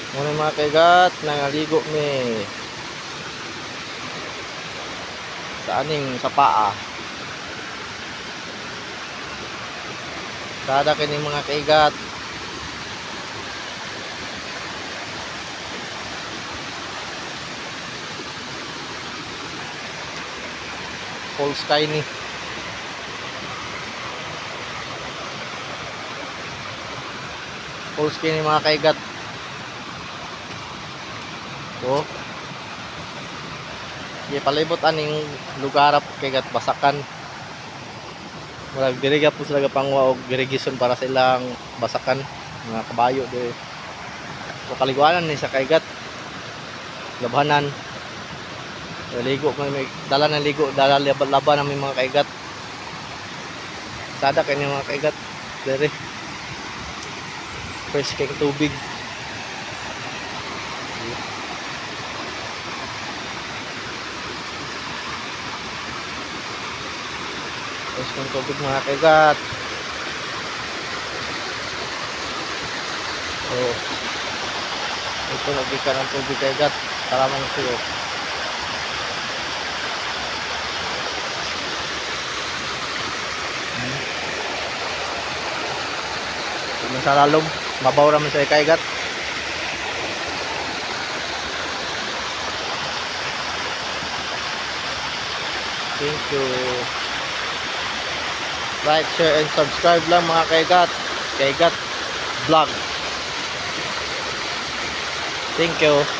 Muna mga kaigat, nangaligo mi sa aning sa paa. Sada kini mga kaigat. Full sky ni. Full sky ni mga kaigat. So, palibot aning lugar kaigat basakan. Murag diri gyapon sila gapangwa og irrigation para sa ilang basakan mga kabayo di. So kaliguanan ni sa kaigat. Labanan. Ligo may dala ng ligo, dala laban ng mga kaigat. Sada kay mga kaigat diri. Fresh kay tubig. Fresh kay tubig mga kaigat. So ito nagika ng tubig kaigat para mang suyo. Sa lalom mabaw raman sa kaigat. Thank you. Like, share, and subscribe lang mga kaigat. Kaigat vlog. Thank you.